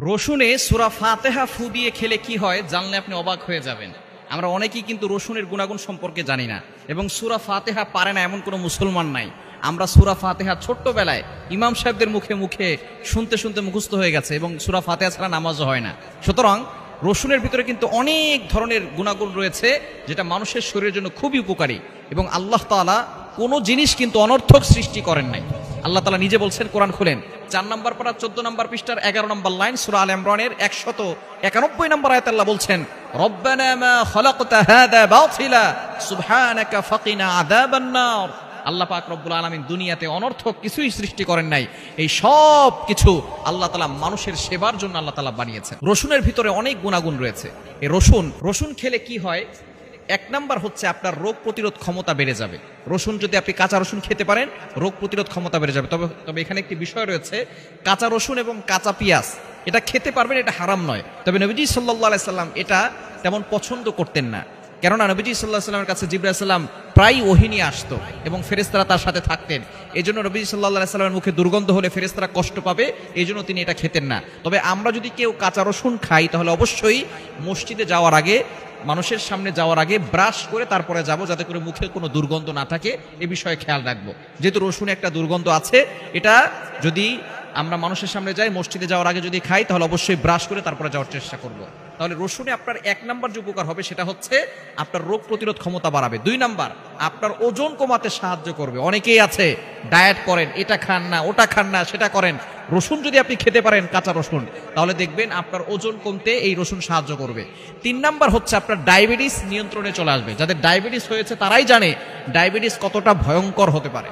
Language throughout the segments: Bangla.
রসুনে সূরা ফাতিহা ফু দিয়ে খেলে কি হয় জানলে আপনি অবাক হয়ে যাবেন। আমরা অনেকেই কিন্তু রসুনের গুণাগুণ সম্পর্কে জানি না এবং সূরা ফাতিহা পারে না এমন কোনো মুসলমান নাই। আমরা সূরা ফাতিহা ছোট্টবেলায় ইমাম সাহেবদের মুখে মুখে শুনতে শুনতে মুখস্থ হয়ে গেছে এবং সূরা ফাতিহা ছাড়া নামাজও হয় না। সুতরাং রসুনের ভিতরে কিন্তু অনেক ধরনের গুণাগুণ রয়েছে যেটা মানুষের শরীরের জন্য খুবই উপকারী এবং আল্লাহ তাআলা কোনো জিনিস কিন্তু অনর্থক সৃষ্টি করেন নাই। আল্লাহ তাআলা নিজে বলছেন, কোরআন খুলেন 4 নম্বর পারা 14 নম্বর পৃষ্ঠার 11 নম্বর লাইন সূরা আল ইমরানের 191 নম্বর আয়াতে আল্লাহ বলছেন, রব্বানা মা খালাকতা হাযা বাতিলা সুবহানাকা ফাকিনা আযাবান নার। আল্লাহ পাক রব্বুল আলামিন দুনিয়াতে অনর্থক কিছুই সৃষ্টি করেন নাই, এই সব কিছু আল্লাহ তাআলা মানুষের সেবার জন্য আল্লাহ তাআলা বানিয়েছেন। রসুনের ভিতরে অনেক গুণাগুণ রয়েছে। এই রসুন খেলে কি হয়? 1 নাম্বার হচ্ছে আপনার রোগ প্রতিরোধ ক্ষমতা বেড়ে যাবে। রসুন যদি আপনি কাঁচা রসুন খেতে পারেন রোগ প্রতিরোধ ক্ষমতা বেড়ে যাবে। তবে এখানে একটি বিষয় রয়েছে, কাঁচা রসুন এবং কাঁচা পেঁয়াজ এটা খেতে পারবেন, এটা হারাম নয়। তবে নবীজি সাল্লাল্লাহু আলাইহি সাল্লাম এটা তেমন পছন্দ করতেন না, কেননা নবীজি সাল্লাল্লাহু আলাইহি সাল্লামের কাছে জিবরাইল আলাইহিস সালাম প্রায় ওহী নিয়ে আসতো এবং ফেরেশতারা তার সাথে থাকতেন। এই জন্য নবীজি সাল্লাল্লাহু আলাইহি সাল্লামের মুখে দুর্গন্ধ হলে ফেরেশতারা কষ্ট পাবে, এই জন্য তিনি এটা খেতেন না। তবে আমরা যদি কেউ কাঁচা রসুন খাই তাহলে অবশ্যই মসজিদে যাওয়ার আগে, মানুষের সামনে যাওয়ার আগে ব্রাশ করে তারপরে যাব, যাতে করে মুখে কোনো দুর্গন্ধ না থাকে, এ বিষয়ে খেয়াল রাখবো। যেহেতু রসুনে একটা দুর্গন্ধ আছে, এটা যদি আমরা মানুষের সামনে যাই, মসজিদে যাওয়ার আগে যদি খাই তাহলে অবশ্যই ব্রাশ করে তারপরে যাওয়ার চেষ্টা করব। তাহলে রসুনে আপনার 1 নাম্বার যে উপকার হবে সেটা হচ্ছে আপনার রোগ প্রতিরোধ ক্ষমতা বাড়াবে। 2 নাম্বার আপনার ওজন কমাতে সাহায্য করবে। অনেকেই আছে ডায়েট করেন, এটা খান না, ওটা খান না, সেটা করেন। রসুন যদি আপনি খেতে পারেন, কাঁচা রসুন, তাহলে দেখবেন আপনার ওজন কমতে এই রসুন সাহায্য করবে। 3 নাম্বার হচ্ছে আপনার ডায়াবেটিস নিয়ন্ত্রণে চলে আসবে। যাদের ডায়াবেটিস হয়েছে তারাই জানে ডায়াবেটিস কতটা ভয়ঙ্কর হতে পারে।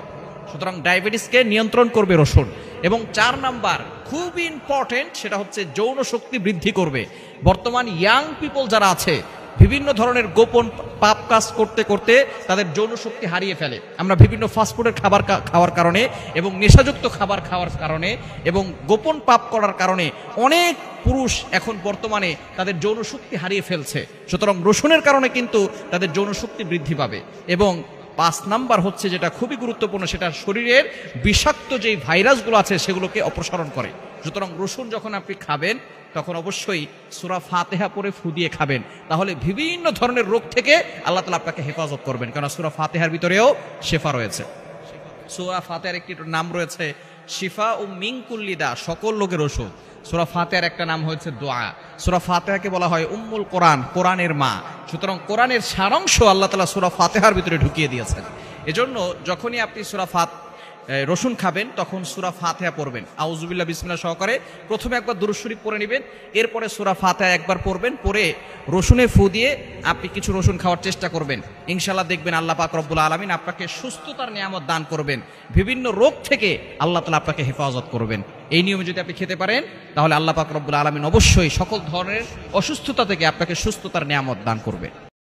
সুতরাং ডায়াবেটিসকে নিয়ন্ত্রণ করবে রসুন। এবং 4 নাম্বার খুব ইম্পর্টেন্ট, সেটা হচ্ছে যৌন শক্তি বৃদ্ধি করবে। বর্তমান ইয়াং পিপল যারা আছে বিভিন্ন ধরনের গোপন পাপ কাজ করতে করতে তাদের যৌন শক্তি হারিয়ে ফেলে। আমরা বিভিন্ন ফাস্টফুডের খাবার খাওয়ার কারণে এবং নেশাযুক্ত খাবার খাওয়ার কারণে এবং গোপন পাপ করার কারণে অনেক পুরুষ এখন বর্তমানে তাদের যৌন শক্তি হারিয়ে ফেলছে। সুতরাং রসুনের কারণে কিন্তু তাদের যৌন শক্তি বৃদ্ধি পাবে। এবং 5 নাম্বার হচ্ছে যেটা খুবই গুরুত্বপূর্ণ, সেটা শরীরের বিষাক্ত যেই ভাইরাসগুলো আছে সেগুলোকে অপসারণ করে। সুতরাং রসুন যখন আপনি খাবেন তখন অবশ্যই সূরা ফাতিহা পড়ে ফু দিয়ে খাবেন, তাহলে বিভিন্ন ধরনের রোগ থেকে আল্লাহ তাআলা আপনাকে হেফাজত করবেন, কারণ সূরা ফাতিহার ভিতরেও শিফা রয়েছে। সূরা ফাতিহার একটি নাম রয়েছে শিফা ও মিন কুল্লি দা, সকল রোগের ওষুধ। সূরা ফাতিহার একটা নাম হয়েছে দোয়া। সূরা ফাতিহাকে বলা হয় উম্মুল কোরআন, কোরআনের মা। সুতরাং কোরআনের সারাংশ আল্লাহ তাআলা সূরা ফাতিহার ভিতরে ঢুকিয়ে দিয়েছেন। এজন্য যখনই আপনি রসুন খাবেন তখন সূরা ফাতিহা পড়বেন, আউযুবিল্লাহ বিসমিল্লাহ সহকারে। প্রথমে একবার দুরূদ শরীফ পড়ে নেবেন, এরপরে সূরা ফাতিহা একবার পড়বেন, পড়ে রসুনে ফু দিয়ে আপনি কিছু রসুন খাওয়ার চেষ্টা করবেন। ইনশাআল্লাহ দেখবেন আল্লাহ পাক রব্বুল আলামিন আপনাকে সুস্থতার নিয়ামত দান করবেন, বিভিন্ন রোগ থেকে আল্লাহ তাআলা আপনাকে হেফাজত করবেন। এই নিয়মে যদি আপনি খেতে পারেন তাহলে আল্লাহ পাক রব্বুল আলামিন অবশ্যই সকল ধরনের অসুস্থতা থেকে আপনাকে সুস্থতার নিয়ামত দান করবে।